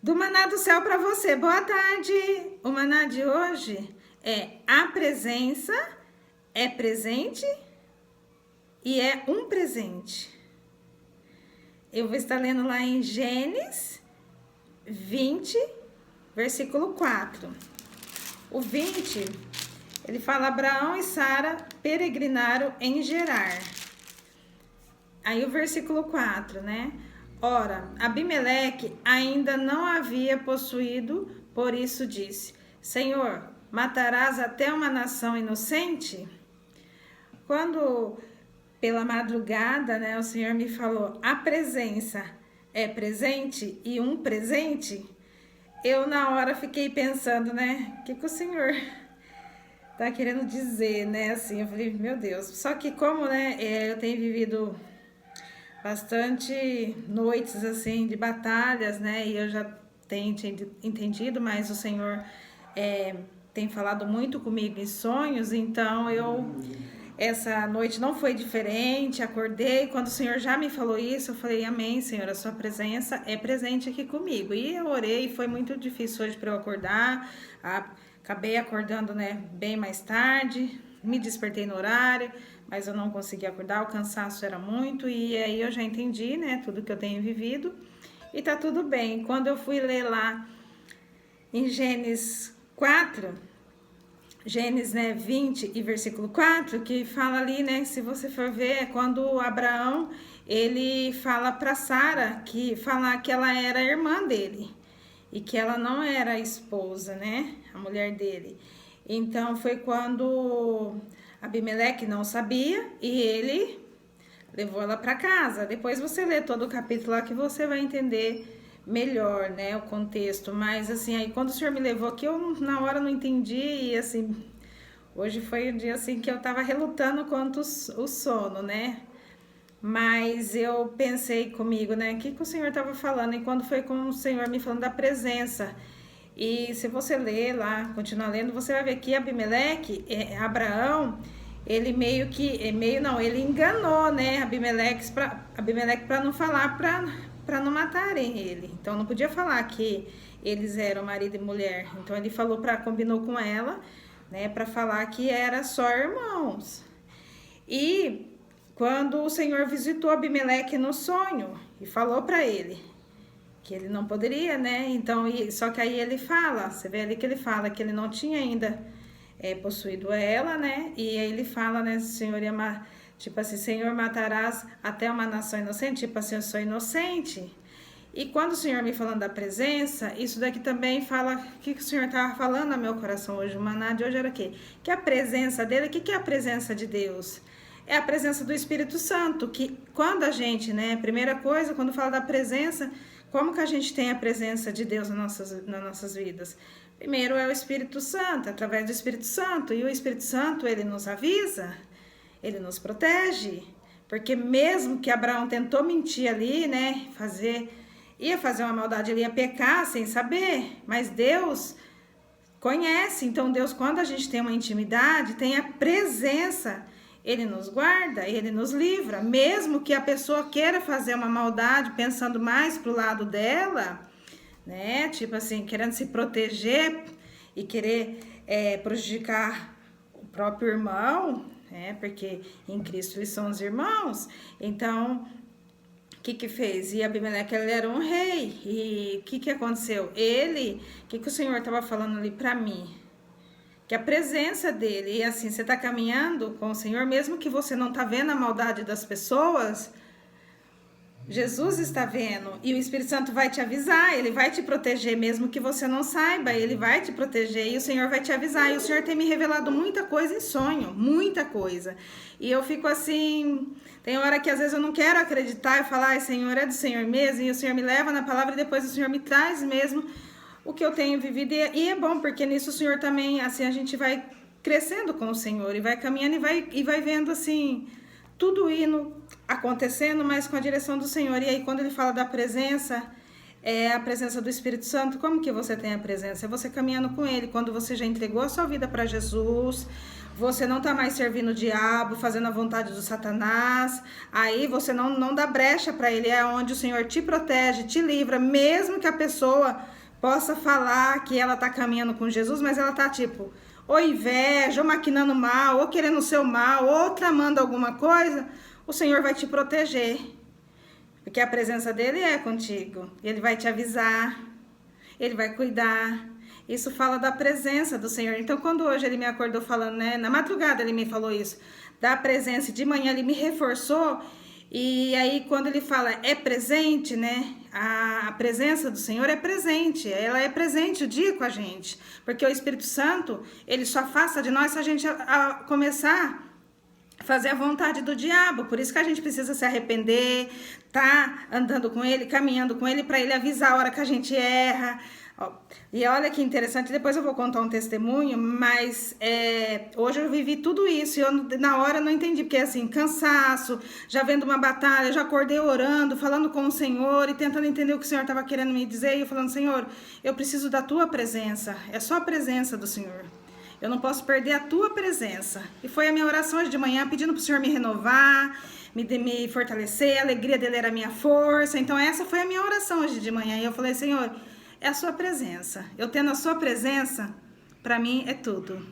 Do Maná do Céu para você. Boa tarde. O Maná de hoje é a presença é presente e é um presente. Eu vou estar lendo lá em Gênesis 20, versículo 4. O 20, ele fala: Abraão e Sara peregrinaram em Gerar. Aí o versículo 4, né? Ora, Abimeleque ainda não havia possuído, por isso disse: Senhor, matarás até uma nação inocente? Quando pela madrugada, né, o Senhor me falou: a presença é presente e um presente, eu na hora fiquei pensando, né, o que o Senhor tá querendo dizer, né, assim, eu falei, meu Deus. Só que como, né, eu tenho vivido bastante noites, assim, de batalhas, né, e eu já tenho entendido, mas o Senhor tem falado muito comigo em sonhos, então essa noite não foi diferente, acordei, quando o Senhor já me falou isso, eu falei, amém, Senhor, a sua presença é presente aqui comigo. E eu orei, foi muito difícil hoje para eu acordar, acabei acordando, né, bem mais tarde, me despertei no horário, mas eu não consegui acordar, o cansaço era muito, e aí eu já entendi, né, tudo que eu tenho vivido, e tá tudo bem. Quando eu fui ler lá em Gênesis 4, Gênesis, né, 20 e versículo 4, que fala ali, né, se você for ver, é quando Abraão, ele fala para Sara que ela era irmã dele e que ela não era a esposa, né, a mulher dele. Então foi quando Abimeleque não sabia e ele levou ela para casa. Depois você lê todo o capítulo lá que você vai entender melhor, né, o contexto. Mas assim, aí quando o Senhor me levou aqui, eu na hora não entendi, e assim, hoje foi um dia assim que eu tava relutando quanto o sono, né, mas eu pensei comigo, né, o que o Senhor tava falando, e quando foi com o Senhor me falando da presença. E se você ler lá, continuar lendo, você vai ver que Abimeleque, Abraão, ele ele enganou, né, Abimeleque para não falar, para não matarem ele. Então não podia falar que eles eram marido e mulher. Então ele combinou com ela, né, para falar que era só irmãos. E quando o Senhor visitou Abimeleque no sonho e falou para ele que ele não poderia, né? Então, só que aí ele fala, você vê ali que ele fala que ele não tinha ainda possuído ela, né? E aí ele fala, né, Senhor, tipo assim, Senhor, matarás até uma nação inocente, tipo assim, eu sou inocente. E quando o Senhor me falando da presença, isso daqui também fala, o que o Senhor estava falando no meu coração hoje, o maná de hoje era o quê? Que a presença dele, o que é a presença de Deus? É a presença do Espírito Santo, que quando a gente, né, primeira coisa, quando fala da presença, como que a gente tem a presença de Deus nas nossas vidas? Primeiro é o Espírito Santo, através do Espírito Santo. E o Espírito Santo, ele nos avisa, ele nos protege. Porque mesmo que Abraão tentou mentir ali, né, ia fazer uma maldade, ele ia pecar sem saber. Mas Deus conhece. Então Deus, quando a gente tem uma intimidade, tem a presença, ele nos guarda, ele nos livra, mesmo que a pessoa queira fazer uma maldade pensando mais pro lado dela, né? Tipo assim, querendo se proteger e querer prejudicar o próprio irmão, né? Porque em Cristo eles são os irmãos. Então, o que fez? E Abimeleque, ele era um rei. E o que aconteceu? O que o Senhor estava falando ali para mim? Que a presença dele, e assim, você está caminhando com o Senhor, mesmo que você não está vendo a maldade das pessoas, Jesus está vendo, e o Espírito Santo vai te avisar, ele vai te proteger, mesmo que você não saiba, ele vai te proteger, e o Senhor vai te avisar, e o Senhor tem me revelado muita coisa em sonho, muita coisa, e eu fico assim, tem hora que às vezes eu não quero acreditar, e falar, Senhor, é do Senhor mesmo, e o Senhor me leva na palavra, e depois o Senhor me traz mesmo o que eu tenho vivido, e é bom, porque nisso o Senhor também, assim, a gente vai crescendo com o Senhor, e vai caminhando, e vai vendo, assim, tudo indo, acontecendo, mas com a direção do Senhor. E aí, quando ele fala da presença, a presença do Espírito Santo, como que você tem a presença? É você caminhando com ele, quando você já entregou a sua vida para Jesus, você não tá mais servindo o diabo, fazendo a vontade do Satanás, aí você não dá brecha para ele, é onde o Senhor te protege, te livra, mesmo que a pessoa possa falar que ela tá caminhando com Jesus, mas ela tá tipo, ou inveja, ou maquinando mal, ou querendo o seu mal, ou tramando alguma coisa, o Senhor vai te proteger, porque a presença dele é contigo, ele vai te avisar, ele vai cuidar. Isso fala da presença do Senhor. Então, quando hoje ele me acordou falando, né? Na madrugada ele me falou isso, da presença, de manhã ele me reforçou. E aí, quando ele fala é presente, né? A presença do Senhor é presente. Ela é presente o dia com a gente. Porque o Espírito Santo, ele só afasta de nós se a gente começar a fazer a vontade do diabo. Por isso que a gente precisa se arrepender, tá andando com ele, caminhando com ele, para ele avisar a hora que a gente erra. E olha que interessante, depois eu vou contar um testemunho, mas hoje eu vivi tudo isso e eu na hora não entendi, porque assim, cansaço, já vendo uma batalha, já acordei orando, falando com o Senhor e tentando entender o que o Senhor estava querendo me dizer, e eu falando, Senhor, eu preciso da tua presença, é só a presença do Senhor, eu não posso perder a tua presença. E foi a minha oração hoje de manhã, pedindo para o Senhor me renovar, me fortalecer, a alegria dele era a minha força. Então essa foi a minha oração hoje de manhã, e eu falei, Senhor, é a sua presença. Eu tendo a sua presença, para mim é tudo.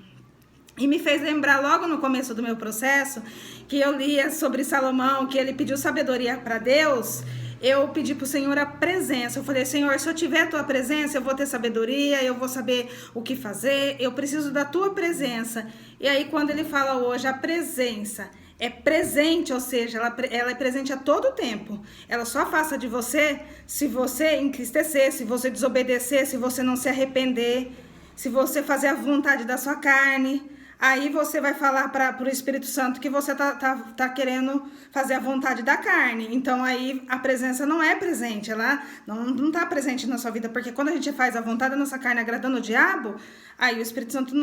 E me fez lembrar logo no começo do meu processo, que eu lia sobre Salomão, que ele pediu sabedoria para Deus. Eu pedi para o Senhor a presença. Eu falei, Senhor, se eu tiver a tua presença, eu vou ter sabedoria, eu vou saber o que fazer, eu preciso da tua presença. E aí quando ele fala hoje, a presença é presente, ou seja, ela é presente a todo tempo. Ela só afasta de você se você entristecer, se você desobedecer, se você não se arrepender, se você fazer a vontade da sua carne. Aí você vai falar para o Espírito Santo que você tá querendo fazer a vontade da carne. Então aí a presença não é presente, ela não tá presente na sua vida. Porque quando a gente faz a vontade da nossa carne agradando o diabo, aí o Espírito Santo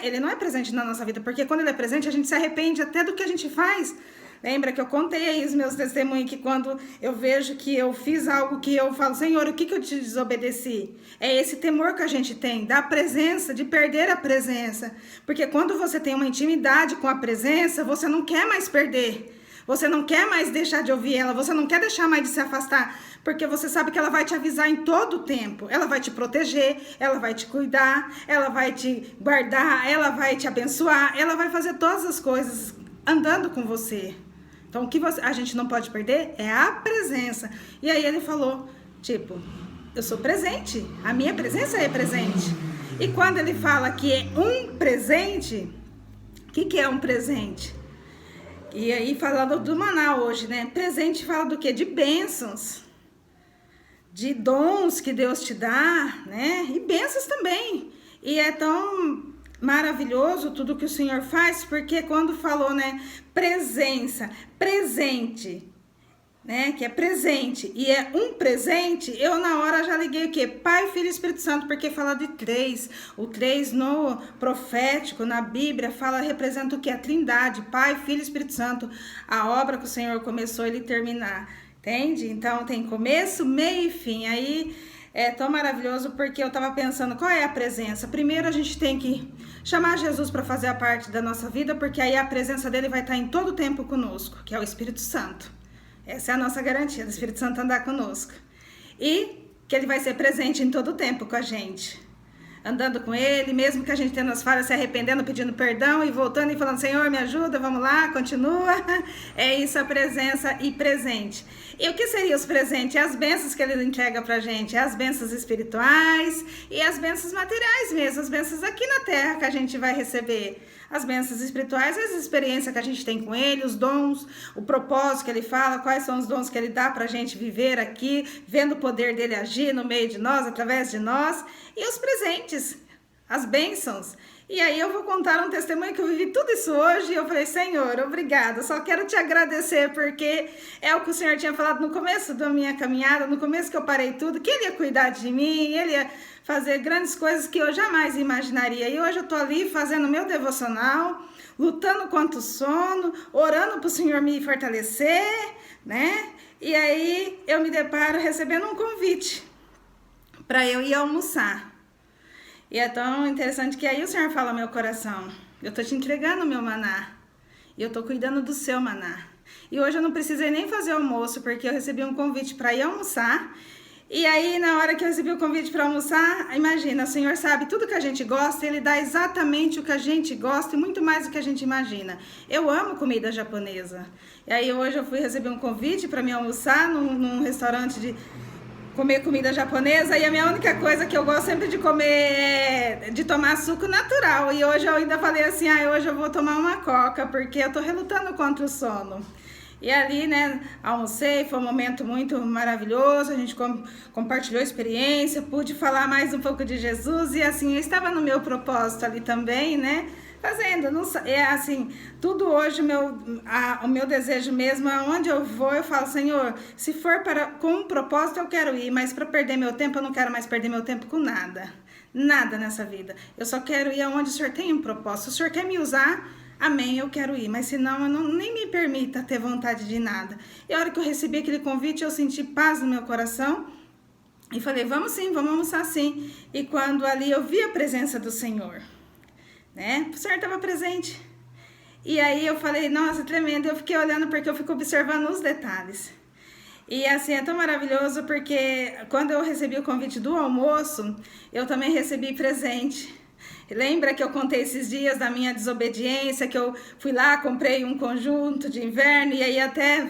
ele não é presente na nossa vida. Porque quando ele é presente, a gente se arrepende até do que a gente faz. Lembra que eu contei aí os meus testemunhos, que quando eu vejo que eu fiz algo que eu falo, Senhor, o que eu te desobedeci? É esse temor que a gente tem, da presença, de perder a presença. Porque quando você tem uma intimidade com a presença, você não quer mais perder. Você não quer mais deixar de ouvir ela, você não quer deixar mais de se afastar, porque você sabe que ela vai te avisar em todo o tempo. Ela vai te proteger, ela vai te cuidar, ela vai te guardar, ela vai te abençoar, ela vai fazer todas as coisas andando com você. Então, o que a gente não pode perder é a presença. E aí ele falou, tipo, eu sou presente, a minha presença é presente. E quando ele fala que é um presente, o que é um presente? E aí falando do maná hoje, né? Presente fala do quê? De bênçãos, de dons que Deus te dá, né? E bênçãos também. E é tão maravilhoso tudo que o Senhor faz, porque quando falou, né, presença, presente, né, que é presente e é um presente, eu na hora já liguei o quê? Pai, Filho e Espírito Santo, porque fala de três. O três no profético, na Bíblia, representa o quê? A Trindade, Pai, Filho e Espírito Santo. A obra que o Senhor começou, ele terminar, entende? Então tem começo, meio e fim. Aí é tão maravilhoso, porque eu estava pensando, qual é a presença? Primeiro a gente tem que chamar Jesus para fazer a parte da nossa vida, porque aí a presença dele vai estar em todo o tempo conosco, que é o Espírito Santo. Essa é a nossa garantia, do Espírito Santo andar conosco. E que ele vai ser presente em todo o tempo com a gente. Andando com ele, mesmo que a gente tenha as falhas, se arrependendo, pedindo perdão e voltando e falando, Senhor, me ajuda, vamos lá, continua. É isso, a presença e presente. E o que seriam os presentes? É as bênçãos que ele entrega pra gente, é as bênçãos espirituais e as bênçãos materiais mesmo, as bênçãos aqui na terra que a gente vai receber. As bênçãos espirituais, as experiências que a gente tem com ele, os dons, o propósito que ele fala, quais são os dons que ele dá pra gente viver aqui, vendo o poder dele agir no meio de nós, através de nós, e os presentes, as bênçãos. E aí eu vou contar um testemunho que eu vivi tudo isso hoje, e eu falei, Senhor, obrigada, só quero te agradecer, porque é o que o Senhor tinha falado no começo da minha caminhada, no começo que eu parei tudo, que ele ia cuidar de mim, ele ia fazer grandes coisas que eu jamais imaginaria. E hoje eu tô ali fazendo meu devocional, lutando contra o sono, orando para o Senhor me fortalecer, né? E aí eu me deparo recebendo um convite para eu ir almoçar. E é tão interessante que aí o Senhor fala ao meu coração. eu tô te entregando o meu maná. E eu tô cuidando do seu maná. E hoje eu não precisei nem fazer almoço, porque eu recebi um convite para ir almoçar. E aí, na hora que eu recebi o convite para almoçar, imagina, o Senhor sabe tudo que a gente gosta, Ele dá exatamente o que a gente gosta e muito mais do que a gente imagina. Eu amo comida japonesa. E aí, hoje eu fui receber um convite para me almoçar num restaurante de comer comida japonesa, e a minha única coisa que eu gosto sempre de comer é de tomar suco natural. E hoje eu ainda falei assim, hoje eu vou tomar uma coca, porque eu tô relutando contra o sono. E ali, né, almocei, foi um momento muito maravilhoso, a gente compartilhou experiência, pude falar mais um pouco de Jesus, e assim, eu estava no meu propósito ali também, né, fazendo, não, assim, tudo hoje, o meu desejo mesmo, aonde eu vou, eu falo, Senhor, se for com um propósito eu quero ir, mas para perder meu tempo, eu não quero mais perder meu tempo com nada, nada nessa vida, eu só quero ir aonde o Senhor tem um propósito, se o Senhor quer me usar, amém, eu quero ir, mas senão eu nem me permita ter vontade de nada. E a hora que eu recebi aquele convite, eu senti paz no meu coração e falei, vamos sim, vamos almoçar sim. E quando ali eu vi a presença do Senhor, né? O Senhor estava presente. E aí eu falei, nossa, tremendo. Eu fiquei olhando porque eu fico observando os detalhes. E assim, é tão maravilhoso porque quando eu recebi o convite do almoço, eu também recebi presente. Lembra que eu contei esses dias da minha desobediência, que eu fui lá, comprei um conjunto de inverno e aí até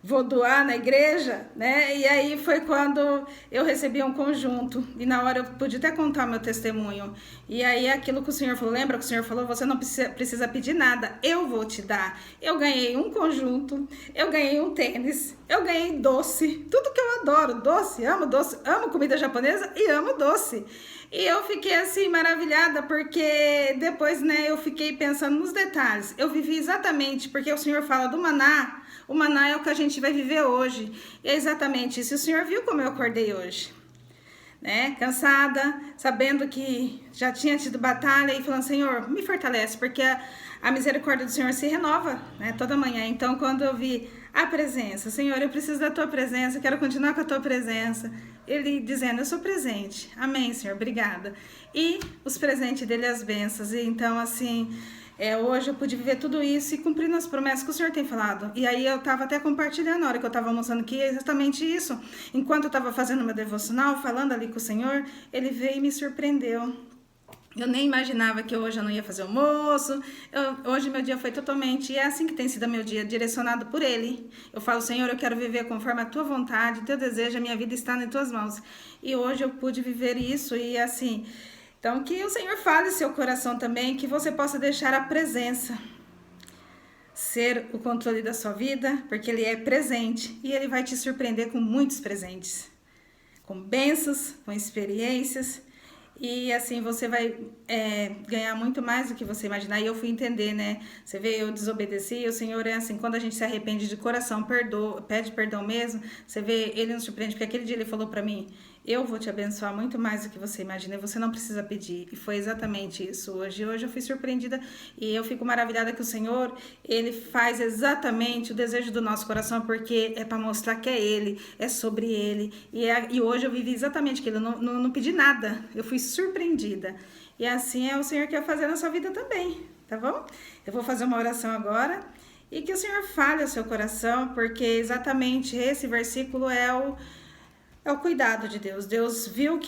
vou doar na igreja, né? E aí foi quando eu recebi um conjunto e na hora eu pude até contar meu testemunho. E aí aquilo que o Senhor falou, lembra que o Senhor falou, você não precisa pedir nada, eu vou te dar. Eu ganhei um conjunto, eu ganhei um tênis, eu ganhei doce, tudo que eu adoro, doce, amo comida japonesa e amo doce. E eu fiquei assim maravilhada porque depois, né, eu fiquei pensando nos detalhes. Eu vivi exatamente porque o Senhor fala do maná. O maná é o que a gente vai viver hoje. E é exatamente isso. O Senhor viu como eu acordei hoje, né? Cansada, sabendo que já tinha tido batalha e falando, Senhor, me fortalece, porque a misericórdia do Senhor se renova, né, toda manhã. Então, quando eu vi a presença, Senhor, eu preciso da tua presença, quero continuar com a tua presença. Ele dizendo, eu sou presente. Amém, Senhor, obrigada. E os presentes dele, as bênçãos. E então, assim, hoje eu pude viver tudo isso e cumprindo as promessas que o Senhor tem falado. E aí eu estava até compartilhando na hora que eu estava almoçando aqui, exatamente isso. Enquanto eu estava fazendo meu devocional, falando ali com o Senhor, ele veio e me surpreendeu. Eu nem imaginava que hoje eu não ia fazer almoço, hoje meu dia foi totalmente, e é assim que tem sido meu dia, direcionado por Ele. Eu falo, Senhor, eu quero viver conforme a Tua vontade, o Teu desejo, a minha vida está nas Tuas mãos. E hoje eu pude viver isso e assim, então que o Senhor fale seu coração também, que você possa deixar a presença ser o controle da sua vida, porque Ele é presente e Ele vai te surpreender com muitos presentes, com bênçãos, com experiências. E assim, você vai ganhar muito mais do que você imaginar. E eu fui entender, né? Você vê, eu desobedeci. O Senhor é assim, quando a gente se arrepende de coração, pede perdão mesmo. Você vê, Ele nos surpreende. Porque aquele dia Ele falou pra mim, eu vou te abençoar muito mais do que você imagina. E você não precisa pedir. E foi exatamente isso hoje. Hoje eu fui surpreendida. E eu fico maravilhada que o Senhor, Ele faz exatamente o desejo do nosso coração. Porque é para mostrar que é Ele, é sobre Ele. E hoje eu vivi exatamente aquilo. Eu não pedi nada. Eu fui surpreendida. E assim é o Senhor que quer fazer na sua vida também, tá bom? Eu vou fazer uma oração agora e que o Senhor fale ao seu coração, porque exatamente esse versículo é o cuidado de Deus. Deus viu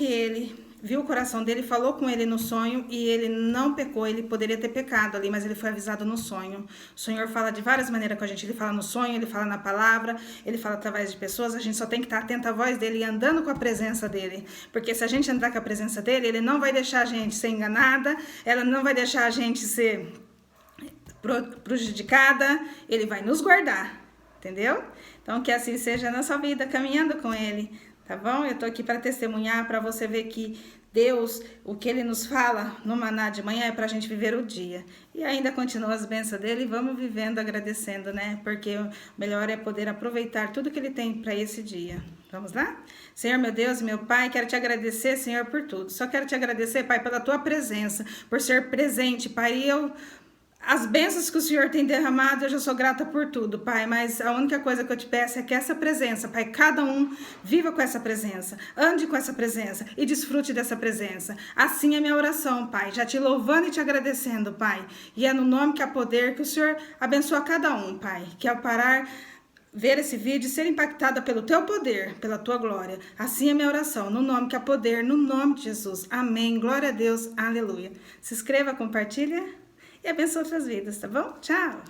o coração dele, falou com ele no sonho e ele não pecou. Ele poderia ter pecado ali, mas ele foi avisado no sonho. O Senhor fala de várias maneiras com a gente. Ele fala no sonho, ele fala na palavra, ele fala através de pessoas. A gente só tem que estar atento à voz dele e andando com a presença dele. Porque se a gente andar com a presença dele, ele não vai deixar a gente ser enganada, ela não vai deixar a gente ser prejudicada, ele vai nos guardar, entendeu? Então que assim seja a nossa vida, caminhando com ele. Tá bom? Eu tô aqui para testemunhar, para você ver que Deus, o que Ele nos fala no maná de manhã é pra gente viver o dia. E ainda continua as bênçãos dele e vamos vivendo, agradecendo, né? Porque o melhor é poder aproveitar tudo que Ele tem para esse dia. Vamos lá? Senhor, meu Deus, meu Pai, quero te agradecer, Senhor, por tudo. Só quero te agradecer, Pai, pela tua presença, por ser presente, Pai. E eu as bênçãos que o Senhor tem derramado, eu já sou grata por tudo, Pai, mas a única coisa que eu te peço é que essa presença, Pai, cada um viva com essa presença, ande com essa presença e desfrute dessa presença. Assim é minha oração, Pai, já te louvando e te agradecendo, Pai, e é no nome que há poder que o Senhor abençoa cada um, Pai, que ao parar ver esse vídeo e ser impactada pelo teu poder, pela tua glória. Assim é minha oração, no nome que há poder, no nome de Jesus. Amém. Glória a Deus. Aleluia. Se inscreva, compartilha e abençoe outras vidas, tá bom? Tchau!